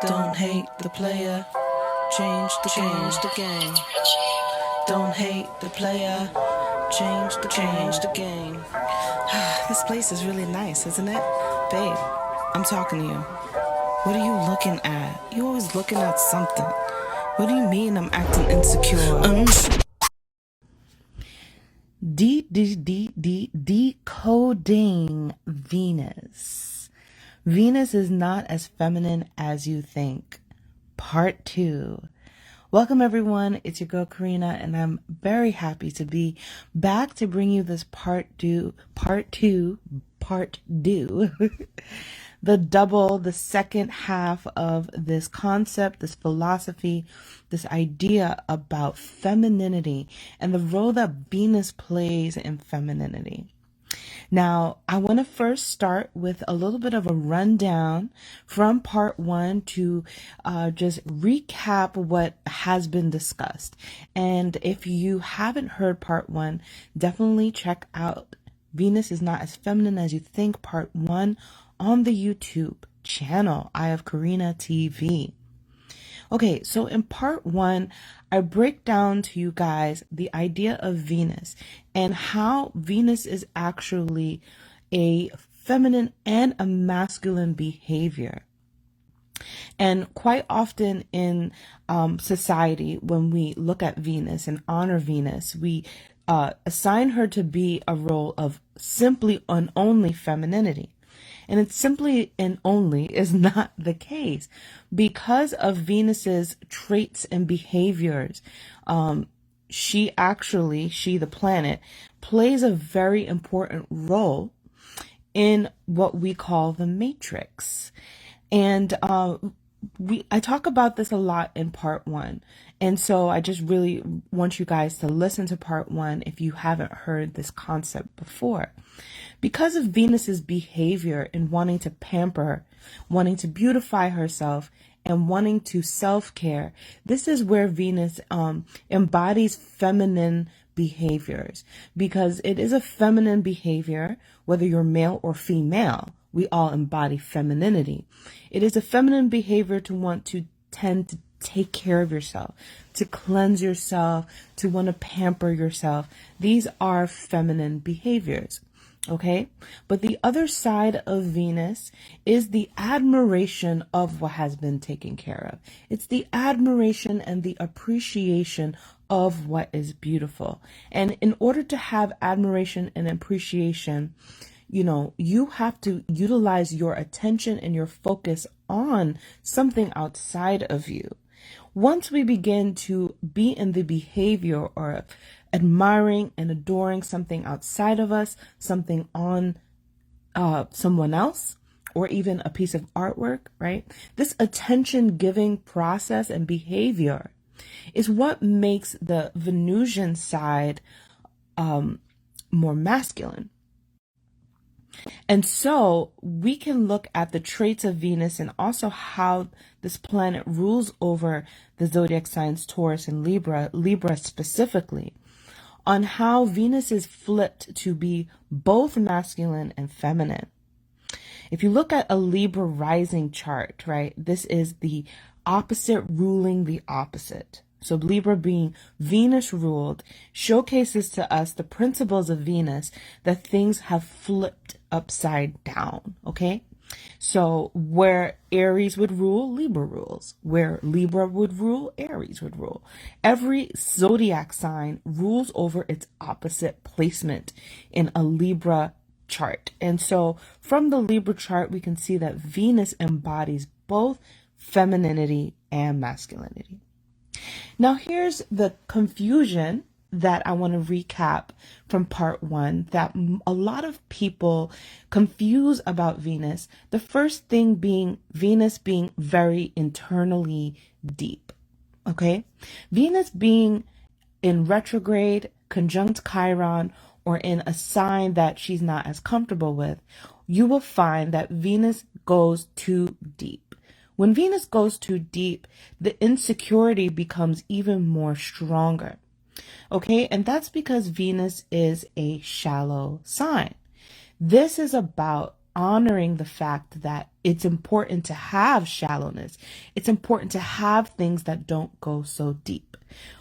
Don't hate the player, change the game. Don't hate the player, change the game. This place is really nice, isn't it? Babe, I'm talking to you. What are you looking at? You always looking at something. What do you mean I'm acting insecure? Decoding Venus. Venus is not as feminine as you think. Part 2. Welcome everyone, it's your girl KRENA, and I'm very happy to be back to bring you this part due, the second half of this concept, this philosophy, this idea about femininity and the role that Venus plays in femininity. Now, I want to first start with a little bit of a rundown from part 1 to just recap what has been discussed. And if you haven't heard part 1, definitely check out Venus is Not as Feminine as You Think, part 1 on the YouTube channel. I have KRENA TV. Okay, so in part 1, I break down to you guys the idea of Venus and how Venus is actually a feminine and a masculine behavior. And quite often in society, when we look at Venus and honor Venus, we assign her to be a role of simply and only femininity. And it's simply and only is not the case because of Venus's traits and behaviors. She, the planet, plays a very important role in what we call the matrix. And I talk about this a lot in part 1. And so I just really want you guys to listen to part 1 if you haven't heard this concept before. Because of Venus's behavior in wanting to pamper, wanting to beautify herself, and wanting to self-care, this is where Venus embodies feminine behaviors. Because it is a feminine behavior, whether you're male or female, we all embody femininity. It is a feminine behavior to want to tend to take care of yourself, to cleanse yourself, to want to pamper yourself. These are feminine behaviors. Okay, but the other side of Venus is the admiration of what has been taken care of. It's the admiration and the appreciation of what is beautiful. And in order to have admiration and appreciation, you have to utilize your attention and your focus on something outside of you. Once we begin to be in the behavior or admiring and adoring something outside of us, something on someone else, or even a piece of artwork, right? This attention-giving process and behavior is what makes the Venusian side more masculine. And so we can look at the traits of Venus and also how this planet rules over the zodiac signs Taurus and Libra specifically, on how Venus is flipped to be both masculine and feminine. If you look at a Libra rising chart, right, this is the opposite ruling the opposite. So Libra, being Venus ruled, showcases to us the principles of Venus, that things have flipped upside down, okay? So where Aries would rule, Libra rules. Where Libra would rule, Aries would rule. Every zodiac sign rules over its opposite placement in a Libra chart. And so from the Libra chart, we can see that Venus embodies both femininity and masculinity. Now, here's the confusion that I want to recap from part 1 that a lot of people confuse about Venus. The first thing being Venus being very internally deep. Okay? Venus being in retrograde, conjunct Chiron, or in a sign that she's not as comfortable with, you will find that Venus goes too deep. When Venus goes too deep, the insecurity becomes even more stronger. Okay, and that's because Venus is a shallow sign. This is about honoring the fact that it's important to have shallowness. It's important to have things that don't go so deep.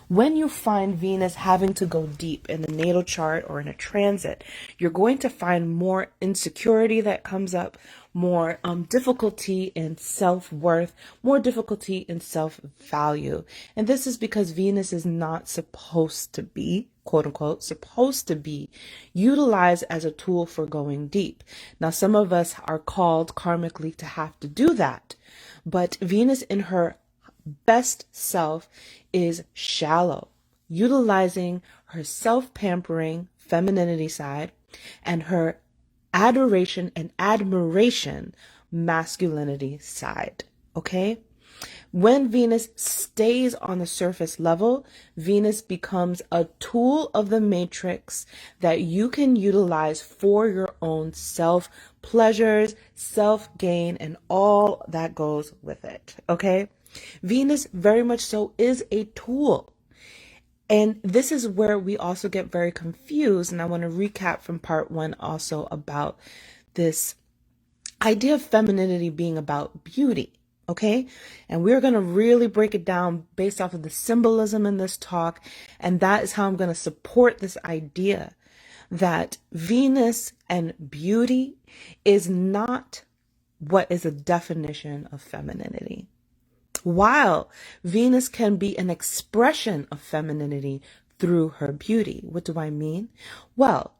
When you find Venus having to go deep in the natal chart or in a transit, you're going to find more insecurity that comes up, more difficulty in self-worth, more difficulty in self-value. And this is because Venus is not supposed to be, quote unquote, supposed to be utilized as a tool for going deep. Now, some of us are called karmically to have to do that, but Venus in her best self is shallow, utilizing her self-pampering femininity side and her adoration and admiration masculinity side. Okay? When Venus stays on the surface level, Venus becomes a tool of the matrix that you can utilize for your own self pleasures, self gain, and all that goes with it. Okay? Venus very much so is a tool. And this is where we also get very confused. And I want to recap from part 1 also about this idea of femininity being about beauty. Okay? And we're going to really break it down based off of the symbolism in this talk. And that is how I'm going to support this idea that Venus and beauty is not what is a definition of femininity. While Venus can be an expression of femininity through her beauty. What do I mean? Well,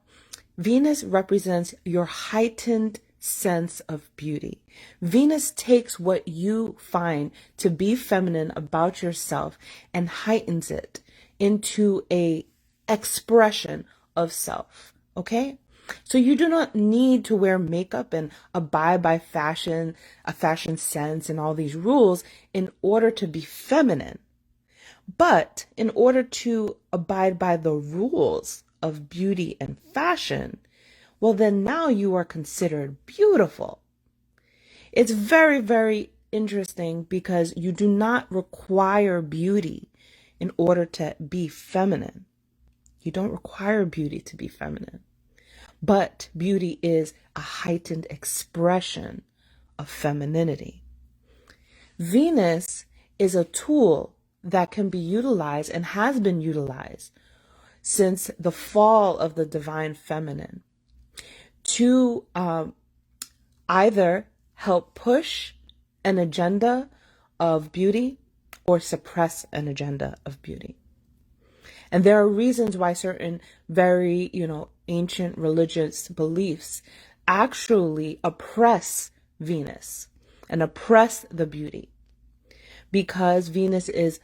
Venus represents your heightened sense of beauty. Venus takes what you find to be feminine about yourself and heightens it into a expression of self. Okay? So you do not need to wear makeup and abide by fashion, a fashion sense, and all these rules in order to be feminine. But in order to abide by the rules of beauty and fashion, well, then now you are considered beautiful. It's very, very interesting because you do not require beauty in order to be feminine. You don't require beauty to be feminine. But beauty is a heightened expression of femininity. Venus is a tool that can be utilized and has been utilized since the fall of the divine feminine to either help push an agenda of beauty or suppress an agenda of beauty. And there are reasons why certain very, ancient religious beliefs actually oppress Venus and oppress the beauty. Because Venus's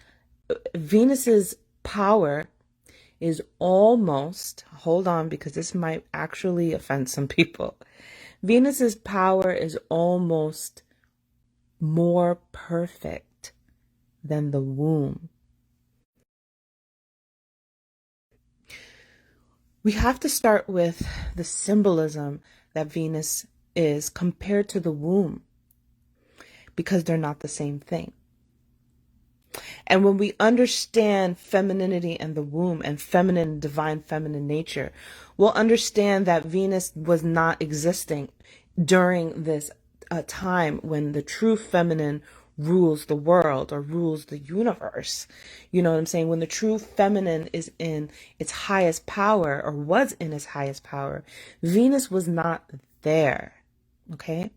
power is almost, hold on, because this might actually offend some people. Venus's power is almost more perfect than the womb. We have to start with the symbolism that Venus is compared to the womb, because they're not the same thing. And when we understand femininity and the womb and feminine, divine feminine nature, we'll understand that Venus was not existing during this time when the true feminine rules the world or rules the universe. You know what I'm saying? When the true feminine is in its highest power or was in its highest power, Venus was not there. Okay?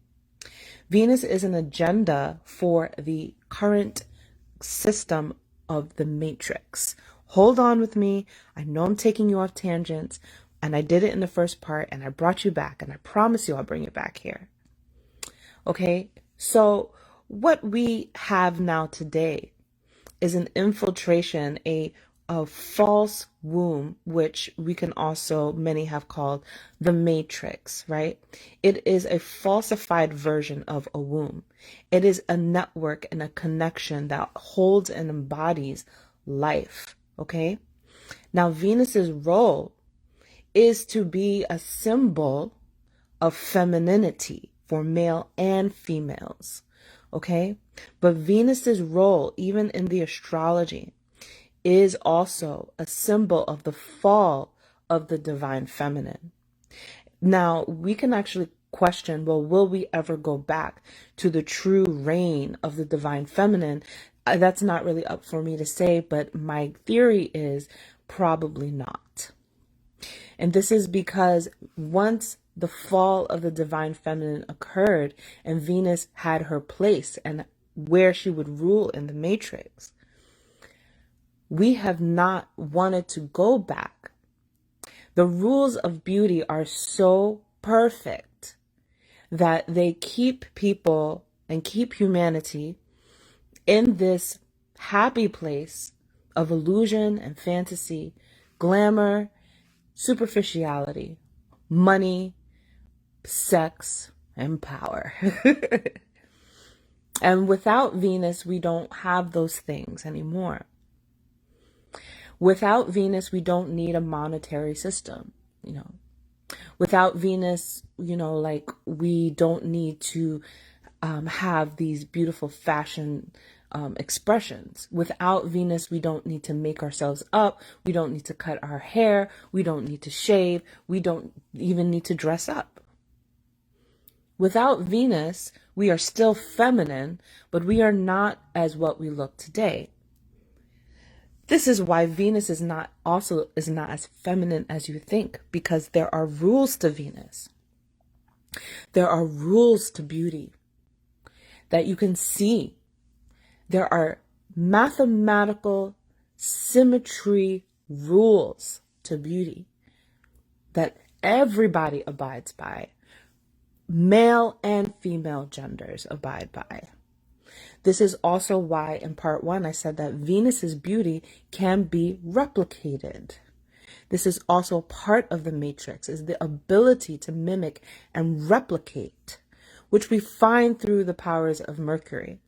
Venus is an agenda for the current system of the matrix. Hold on with me. I know I'm taking you off tangents, and I did it in the first part, and I brought you back, and I promise you I'll bring you back here. Okay? So what we have now today is an infiltration, a false womb, which we can also, many have called the matrix, right? It is a falsified version of a womb. It is a network and a connection that holds and embodies life, okay? Now, Venus's role is to be a symbol of femininity for male and females, okay? But Venus's role, even in the astrology, is also a symbol of the fall of the divine feminine. Now, we can actually question, well, will we ever go back to the true reign of the divine feminine? That's not really up for me to say, but my theory is probably not. And this is because once the fall of the divine feminine occurred and Venus had her place and where she would rule in the matrix, we have not wanted to go back. The rules of beauty are so perfect that they keep people and keep humanity in this happy place of illusion and fantasy, glamour, superficiality, money, sex, and power. And without Venus, we don't have those things anymore. Without Venus, we don't need a monetary system, Without Venus, like we don't need to have these beautiful fashion expressions. Without Venus, we don't need to make ourselves up. We don't need to cut our hair. We don't need to shave. We don't even need to dress up. Without Venus, we are still feminine, but we are not as what we look today. This is why Venus is not as feminine as you think, because there are rules to Venus. There are rules to beauty that you can see. There are mathematical symmetry rules to beauty that everybody abides by. Male and female genders abide by. This is also why in part 1 I said that Venus's beauty can be replicated. This is also part of the matrix, is the ability to mimic and replicate, which we find through the powers of Mercury.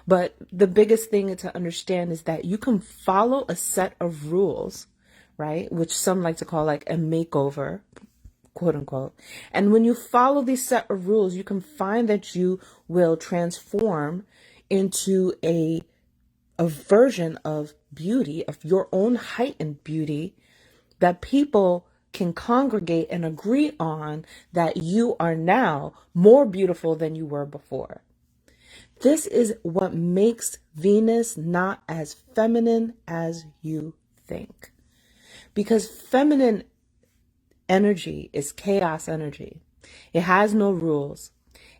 But the biggest thing to understand is that you can follow a set of rules, right? Which some like to call like a makeover, quote unquote. And when you follow these set of rules, you can find that you will transform into a version of beauty, of your own heightened beauty, that people can congregate and agree on that you are now more beautiful than you were before. This is what makes Venus not as feminine as you think. Because feminine energy is chaos energy. It has no rules.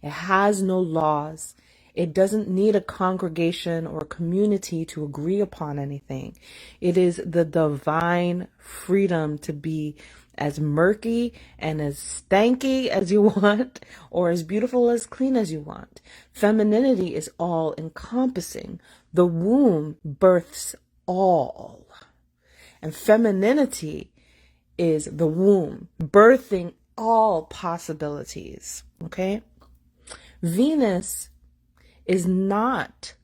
It has no laws. It doesn't need a congregation or community to agree upon anything. It is the divine freedom to be as murky and as stanky as you want, or as beautiful, as clean as you want. Femininity is all encompassing. The womb births all. And femininity is the womb birthing all possibilities. Okay? Venus is not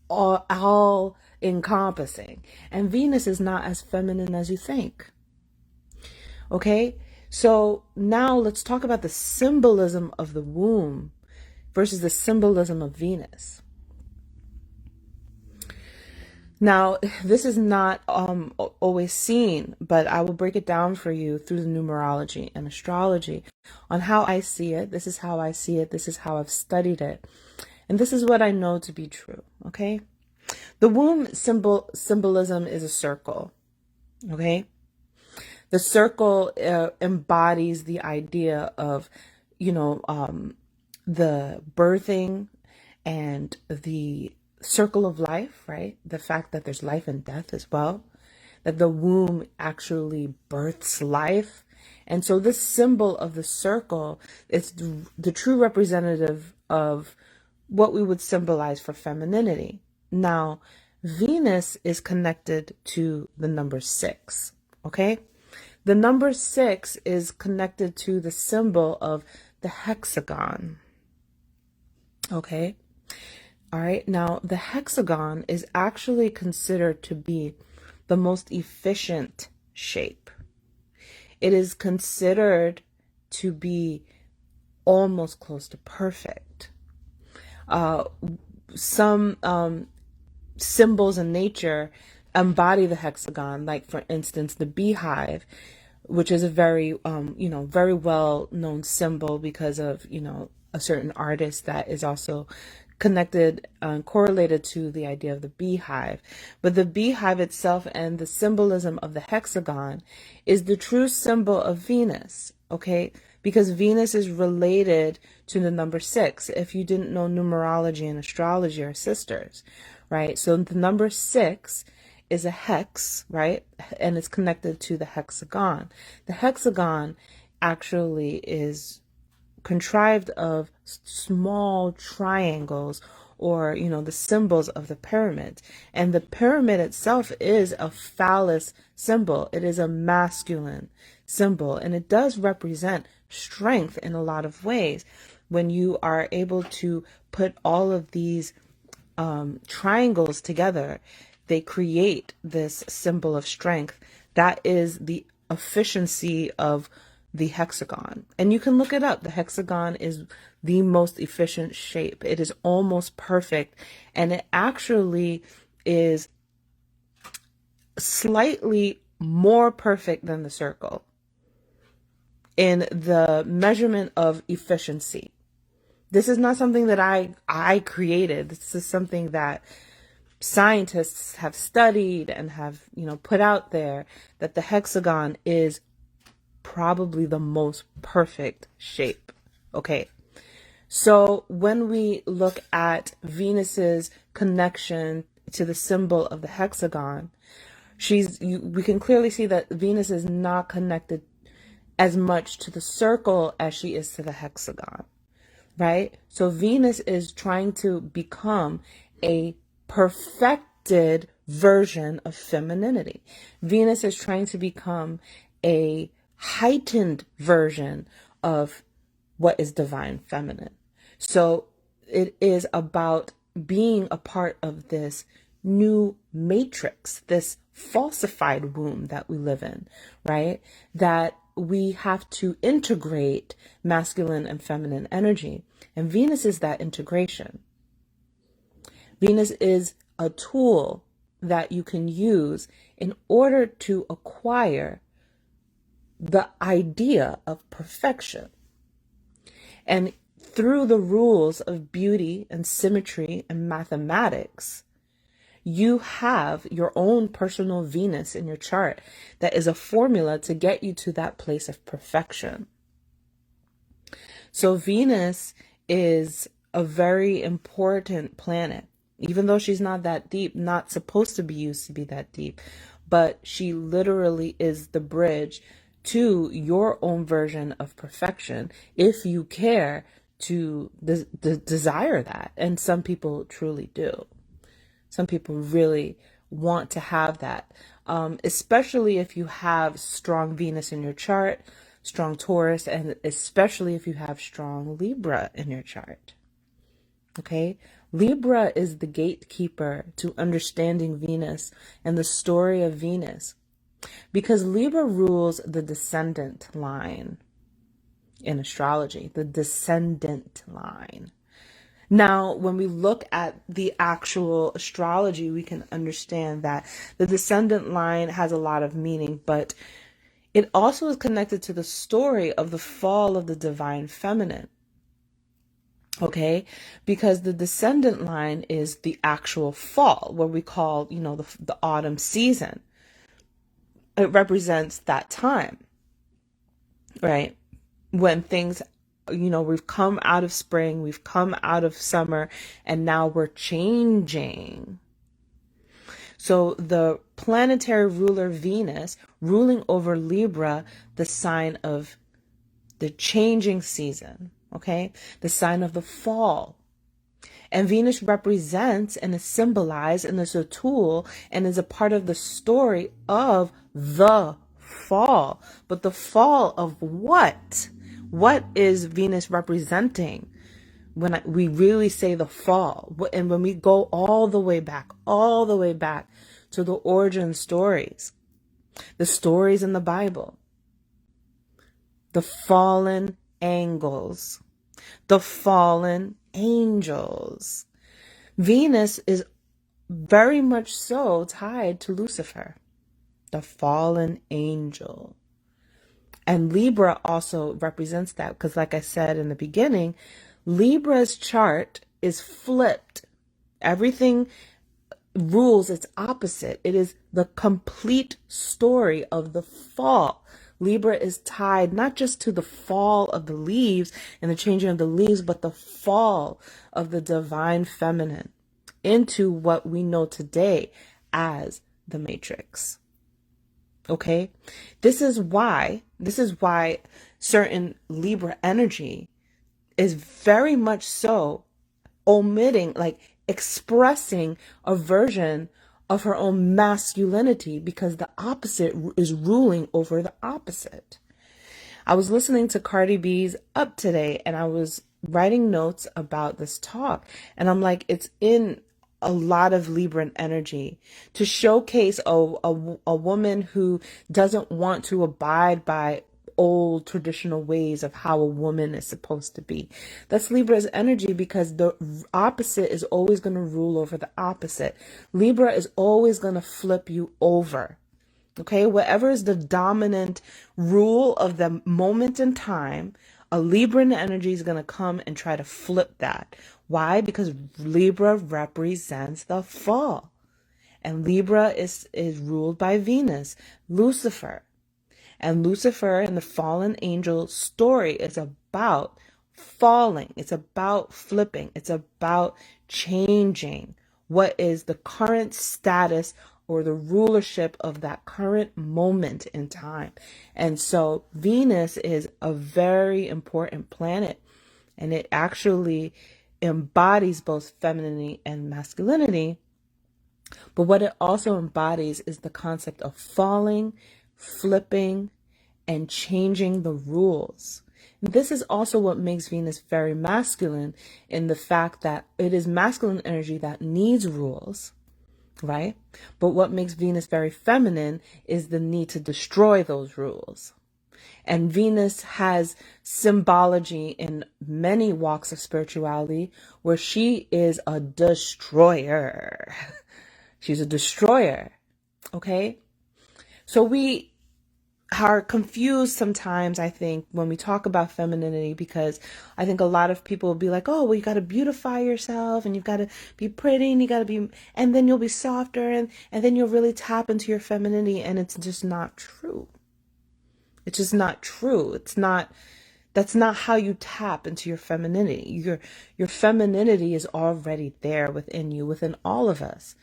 all encompassing, and Venus is not as feminine as you think. Okay, so now let's talk about the symbolism of the womb versus the symbolism of Venus. Now, this is not always seen, but I will break it down for you through the numerology and astrology on how I see it. This is how I see it. This is how I've studied it. And this is what I know to be true, okay? The womb symbolism is a circle, okay? The circle embodies the idea of, the birthing and the circle of life, right? The fact that there's life and death as well, that the womb actually births life. And so this symbol of the circle is the true representative of what we would symbolize for femininity. Now, Venus is connected to the number 6, okay? The number 6 is connected to the symbol of the hexagon, okay? All right, now the hexagon is actually considered to be the most efficient shape. It is considered to be almost close to perfect. Some symbols in nature embody the hexagon, like for instance, the beehive which is a very, very well known symbol because of, a certain artist that is also connected, correlated to the idea of the beehive. But the beehive itself and the symbolism of the hexagon is the true symbol of Venus, okay? Because Venus is related to the number 6. If you didn't know, numerology and astrology are sisters, right? So the number 6 is a hex, right? And it's connected to the hexagon. The hexagon actually is contrived of small triangles, or the symbols of the pyramid. And the pyramid itself is a phallus symbol. It is a masculine symbol, and it does represent strength in a lot of ways. When you are able to put all of these triangles together, they create this symbol of strength. That is the efficiency of the hexagon. And you can look it up. The hexagon is the most efficient shape. It is almost perfect. And it actually is slightly more perfect than the circle in the measurement of efficiency. This is not something that I created. This is something that scientists have studied and have, put out there, that the hexagon is probably the most perfect shape. Okay. So when we look at Venus's connection to the symbol of the hexagon, we can clearly see that Venus is not connected as much to the circle as she is to the hexagon, right? So Venus is trying to become a perfected version of femininity. Venus is trying to become a heightened version of what is divine feminine. So it is about being a part of this new matrix, this falsified womb that we live in, right? That we have to integrate masculine and feminine energy. And Venus is that integration. Venus is a tool that you can use in order to acquire the idea of perfection. And through the rules of beauty and symmetry and mathematics, you have your own personal Venus in your chart that is a formula to get you to that place of perfection. So Venus is a very important planet, even though she's not that deep, not supposed to be used to be that deep, but she literally is the bridge to your own version of perfection, if you care to desire that. And some people truly do. Some people really want to have that, especially if you have strong Venus in your chart, strong Taurus, and especially if you have strong Libra in your chart. Okay? Libra is the gatekeeper to understanding Venus and the story of Venus, because Libra rules the descendant line in astrology, the descendant line. Now, when we look at the actual astrology, we can understand that the descendant line has a lot of meaning, but it also is connected to the story of the fall of the divine feminine. Okay, because the descendant line is the actual fall, what we call, the autumn season. It represents that time, right? When things, we've come out of spring, we've come out of summer, and now we're changing. So the planetary ruler Venus ruling over Libra, the sign of the changing season, okay? The sign of the fall. And Venus represents and is symbolized and is a tool and is a part of the story of the fall. But the fall of what? What is Venus representing when we really say the fall? And when we go all the way back to the origin stories, the stories in the Bible, the fallen angels, the fallen angels. Venus is very much so tied to Lucifer, the fallen angel. And Libra also represents that because, like I said in the beginning, Libra's chart is flipped. Everything rules its opposite. It is the complete story of the fall. Libra is tied not just to the fall of the leaves and the changing of the leaves, but the fall of the divine feminine into what we know today as the matrix. Okay? This is why certain Libra energy is very much so omitting, like expressing a version of her own masculinity because the opposite is ruling over the opposite. I was listening to Cardi B's Up today and I was writing notes about this talk, and I'm like, it's in a lot of Libran energy to showcase a woman who doesn't want to abide by old traditional ways of how a woman is supposed to be. That's Libra's energy because the opposite is always going to rule over the opposite. Libra is always going to flip you over. Okay, whatever is the dominant rule of the moment in time, a Libran energy is going to come and try to flip that. Why? Because Libra represents the fall. And Libra is ruled by Venus, Lucifer. And Lucifer and the fallen angel story is about falling. It's about flipping. It's about changing what is the current status or the rulership of that current moment in time. And so Venus is a very important planet, and it actually embodies both femininity and masculinity. But what it also embodies is the concept of falling, flipping, and changing the rules. This is also what makes Venus very masculine, in the fact that it is masculine energy that needs rules, right? But what makes Venus very feminine is the need to destroy those rules. And Venus has symbology in many walks of spirituality where she is a destroyer. She's a destroyer. Okay? So we are confused sometimes, I think, when we talk about femininity, because I think a lot of people will be like, oh, well, you got to beautify yourself and you've got to be pretty and you got to be, and then you'll be softer and then you'll really tap into your femininity. And it's just not true. It's just not true. That's not how you tap into your femininity. Your femininity is already there within you, within all of us.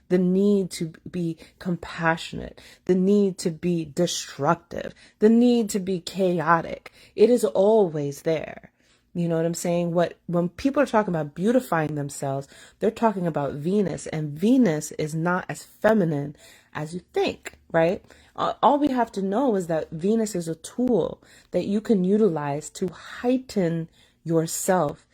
The need to be compassionate, the need to be destructive, the need to be chaotic. It is always there. You know what I'm saying? When people are talking about beautifying themselves, they're talking about Venus, and Venus is not as feminine as you think, right? All we have to know is that Venus is a tool that you can utilize to heighten yourself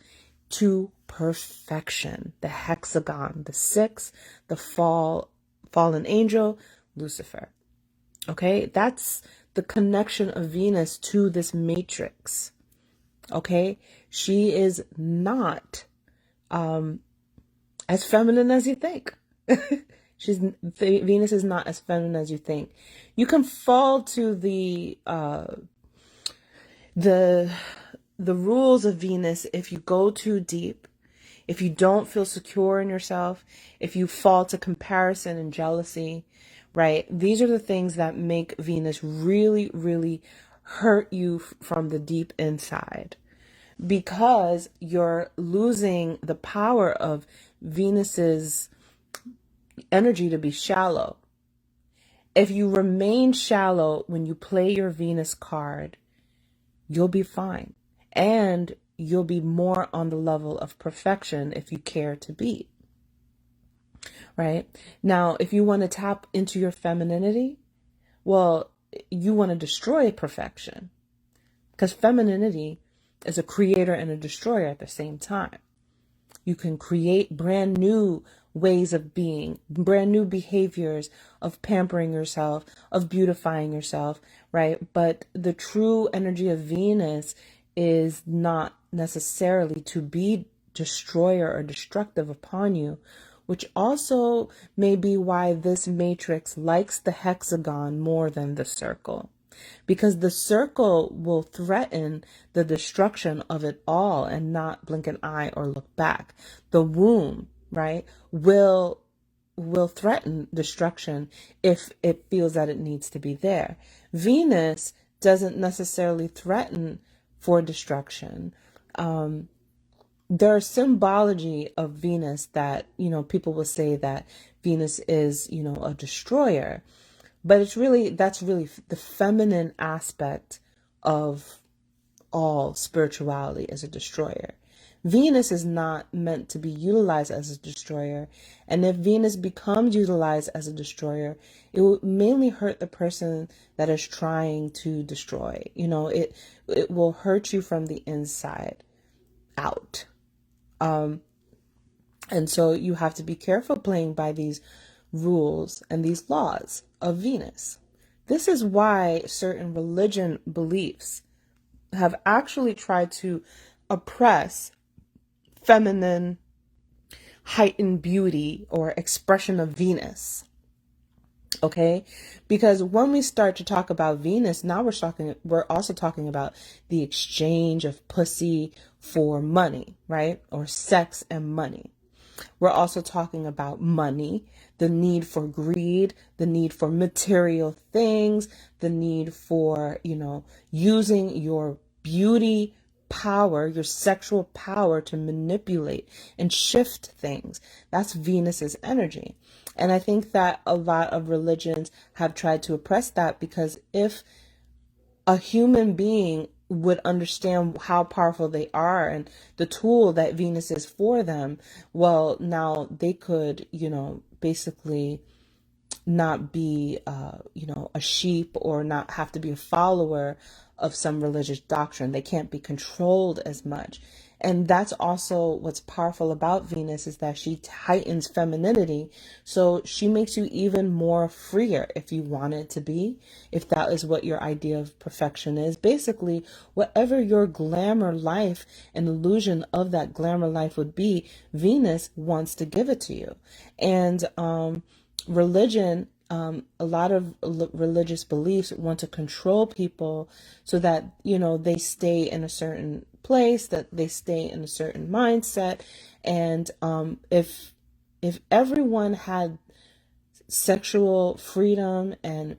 to perfection. The hexagon, the six, the fallen angel, Lucifer. Okay, that's the connection of Venus to this matrix. Okay, she is not as feminine as you think. Venus is not as feminine as you think. You can fall to the rules of Venus if you go too deep, if you don't feel secure in yourself, if you fall to comparison and jealousy, right? These are the things that make Venus really, really hurt you from the deep inside, because you're losing the power of Venus's energy to be shallow. If you remain shallow when you play your Venus card, you'll be fine. And you'll be more on the level of perfection if you care to be. Right? Now, if you want to tap into your femininity, well, you want to destroy perfection. Because femininity is a creator and a destroyer at the same time. You can create brand new ways of being, brand new behaviors of pampering yourself, of beautifying yourself, right? But the true energy of Venus is not necessarily to be destroyer or destructive upon you, which also may be why this matrix likes the hexagon more than the circle. because the circle will threaten the destruction of it all and not blink an eye or look back. The womb, right, will threaten destruction if it feels that it needs to be there. Venus doesn't necessarily threaten for destruction. There's symbology of Venus that, people will say that Venus is, a destroyer. But that's really the feminine aspect of all spirituality as a destroyer. Venus is not meant to be utilized as a destroyer. And if Venus becomes utilized as a destroyer, it will mainly hurt the person that is trying to destroy. It will hurt you from the inside out. And so you have to be careful playing by these rules and these laws of Venus. This is why certain religion beliefs have actually tried to oppress feminine heightened beauty or expression of Venus. Okay, because when we start to talk about Venus, now we're also talking about the exchange of pussy for money, right? Or sex and money. We're also talking about money, the need for greed, the need for material things, the need for, using your beauty power, your sexual power to manipulate and shift things. That's Venus's energy. And I think that a lot of religions have tried to oppress that, because if a human being would understand how powerful they are and the tool that Venus is for them, well, now they could, basically not be, a sheep, or not have to be a follower of some religious doctrine. They can't be controlled as much. And that's also what's powerful about Venus, is that she heightens femininity. So she makes you even more freer if you want it to be, if that is what your idea of perfection is. Basically, whatever your glamour life and illusion of that glamour life would be, Venus wants to give it to you. And religion, a lot of religious beliefs want to control people so that, they stay in a certain place, that they stay in a certain mindset. And if everyone had sexual freedom and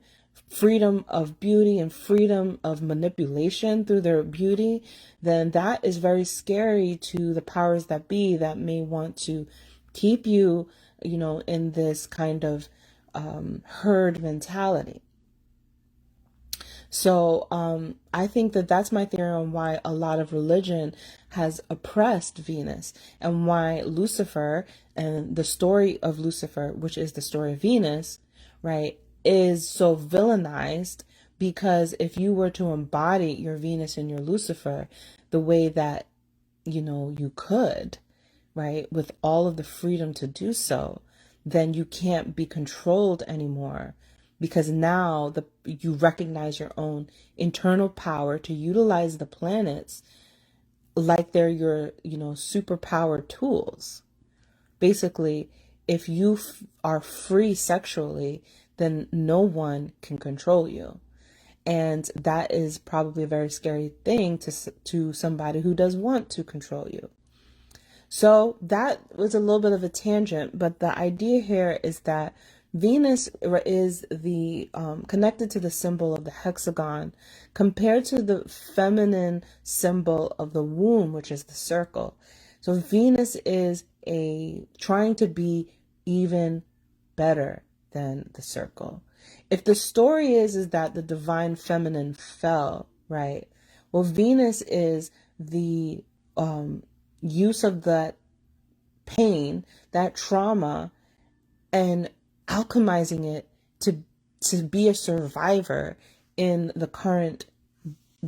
freedom of beauty and freedom of manipulation through their beauty, then that is very scary to the powers that be, that may want to keep you, in this kind of herd mentality. So I think that that's my theory on why a lot of religion has oppressed Venus, and why Lucifer and the story of Lucifer, which is the story of Venus, right, is so villainized. Because if you were to embody your Venus and your Lucifer the way that, you could, right, with all of the freedom to do so, then you can't be controlled anymore, because now you recognize your own internal power to utilize the planets like they're your, superpower tools. Basically, if you are free sexually, then no one can control you. And that is probably a very scary thing to somebody who does want to control you. So that was a little bit of a tangent, but the idea here is that Venus is the connected to the symbol of the hexagon, compared to the feminine symbol of the womb, which is the circle. So Venus is trying to be even better than the circle. If the story is that the divine feminine fell, right? Well, Venus is the use of that pain, that trauma, and alchemizing it to be a survivor in the current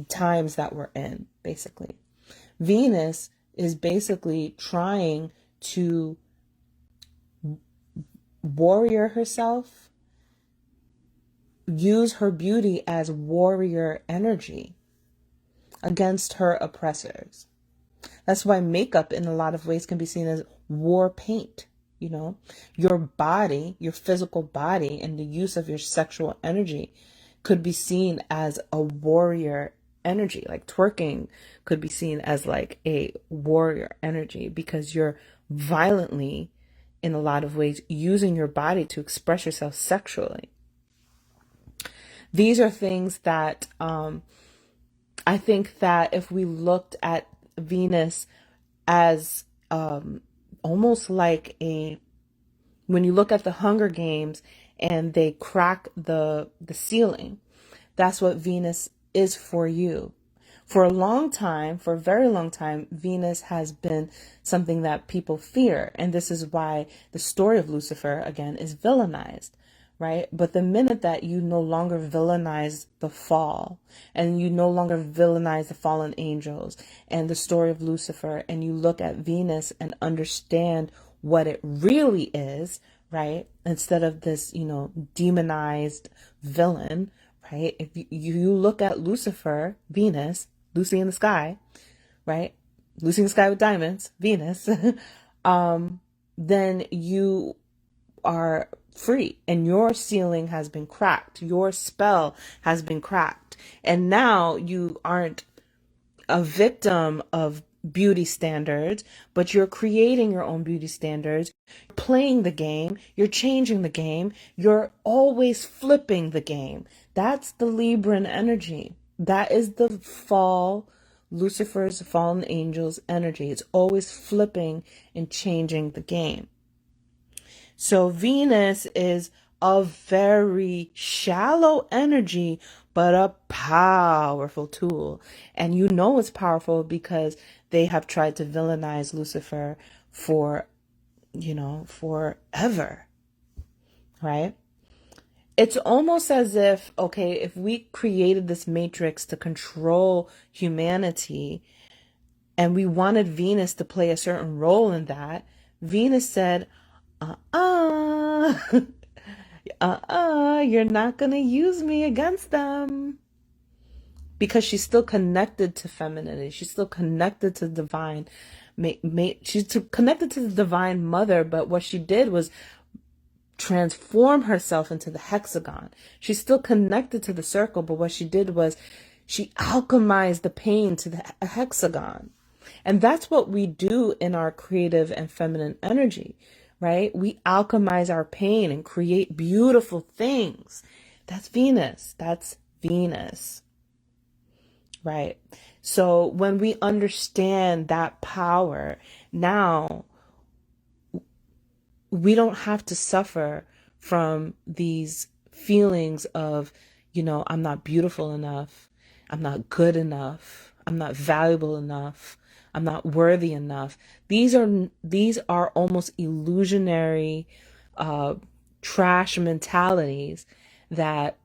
times that we're in, basically. Venus is basically trying to warrior herself, use her beauty as warrior energy against her oppressors. That's why makeup in a lot of ways can be seen as war paint. Your body, your physical body, and the use of your sexual energy could be seen as a warrior energy. Like twerking could be seen as like a warrior energy because you're violently, in a lot of ways, using your body to express yourself sexually. These are things that I think that if we looked at Venus as almost like when you look at the Hunger Games and they crack the ceiling, that's what Venus is for you. For a long time, for a very long time, Venus has been something that people fear. And this is why the story of Lucifer, again, is villainized, right? But the minute that you no longer villainize the fall, and you no longer villainize the fallen angels and the story of Lucifer, and you look at Venus and understand what it really is, right? Instead of this, demonized villain, right? If you look at Lucifer, Venus, Lucy in the sky, right? Lucy in the sky with diamonds, Venus, then you are free and your ceiling has been cracked. Your spell has been cracked. And now you aren't a victim of beauty standards, but you're creating your own beauty standards, you're playing the game, you're changing the game, you're always flipping the game. That's the Libran energy. That is the fall, Lucifer's fallen angels energy. It's always flipping and changing the game. So Venus is a very shallow energy, but a powerful tool. And you know it's powerful because they have tried to villainize Lucifer for, forever, right? It's almost as if, okay, if we created this matrix to control humanity and we wanted Venus to play a certain role in that, Venus said, you're not going to use me against them. Because she's still connected to femininity. She's still connected to the divine. She's connected to the divine mother, but what she did was transform herself into the hexagon. She's still connected to the circle, but what she did was she alchemized the pain to the hexagon. And that's what we do in our creative and feminine energy, right? We alchemize our pain and create beautiful things. That's Venus. That's Venus, right? So when we understand that power, now we don't have to suffer from these feelings of, I'm not beautiful enough. I'm not good enough. I'm not valuable enough. I'm not worthy enough. These are almost illusionary, trash mentalities that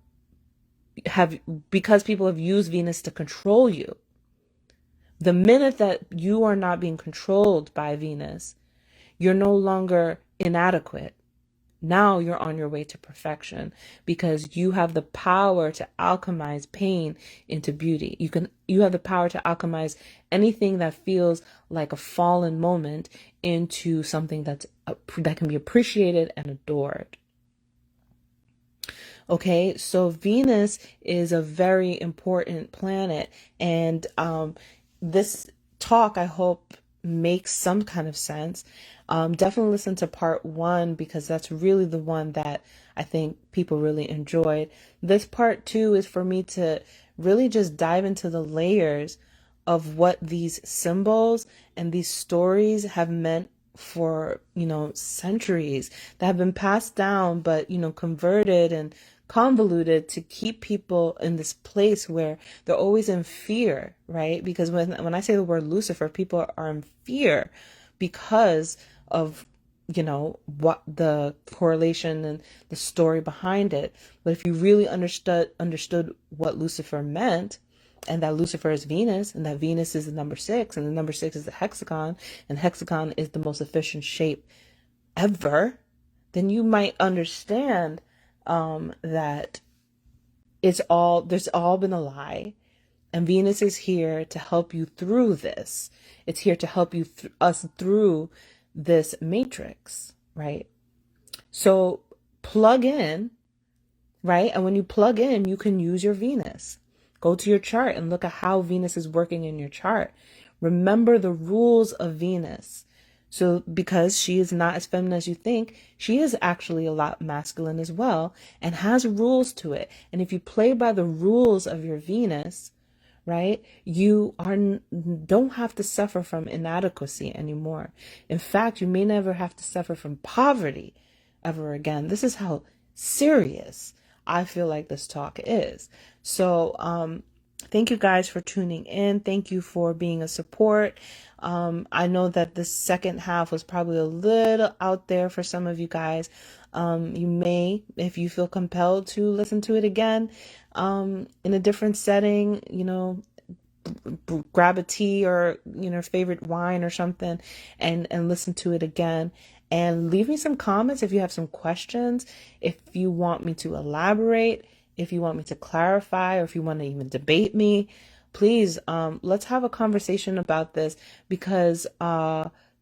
because people have used Venus to control you. The minute that you are not being controlled by Venus, you're no longer inadequate. Now you're on your way to perfection because you have the power to alchemize pain into beauty. You have the power to alchemize anything that feels like a fallen moment into something that can be appreciated and adored. Okay, so Venus is a very important planet, and this talk, I hope, makes some kind of sense. Definitely listen to part 1 because that's really the one that I think people really enjoyed. This part 2 is for me to really just dive into the layers of what these symbols and these stories have meant for, centuries, that have been passed down, but, converted and convoluted to keep people in this place where they're always in fear, right? Because when I say the word Lucifer, people are in fear because of, what the correlation and the story behind it. But if you really understood what Lucifer meant, and that Lucifer is Venus, and that Venus is the number 6, and the number 6 is the hexagon, and hexagon is the most efficient shape ever, then you might understand that there's all been a lie, and Venus is here to help you through this. It's here to help you us through this matrix, right? So plug in. right? And when you plug in, you can use your Venus. Go to your chart and look at how Venus is working in your chart. Remember the rules of Venus. So because she is not as feminine as you think, she is actually a lot masculine as well and has rules to it. And if you play by the rules of your Venus, right, you don't have to suffer from inadequacy anymore. In fact, you may never have to suffer from poverty ever again. This is how serious I feel like this talk is. So, thank you guys for tuning in. Thank you for being a support. I know that this second half was probably a little out there for some of you guys. You may, if you feel compelled to listen to it again, in a different setting, grab a tea or, favorite wine or something and listen to it again. And leave me some comments if you have some questions, if you want me to elaborate, if you want me to clarify, or if you want to even debate me. Please, let's have a conversation about this, because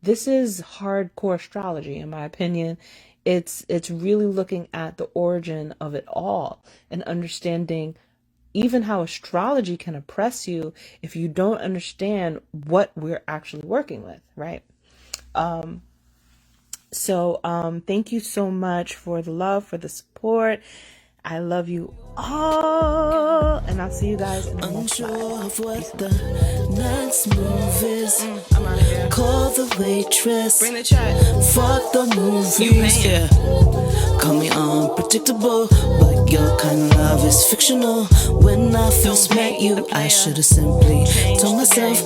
this is hardcore astrology, in my opinion. It's really looking at the origin of it all and understanding even how astrology can oppress you if you don't understand what we're actually working with, right? So thank you so much for the love, for the support. I love you all, and I'll see you guys in the next live. Unsure of what the next move is. I'm out of here. Call the waitress. Bring the chat. Fuck the movies. Yeah. Call me unpredictable, but your kind of love is fictional. When I first met you, I should have simply told myself,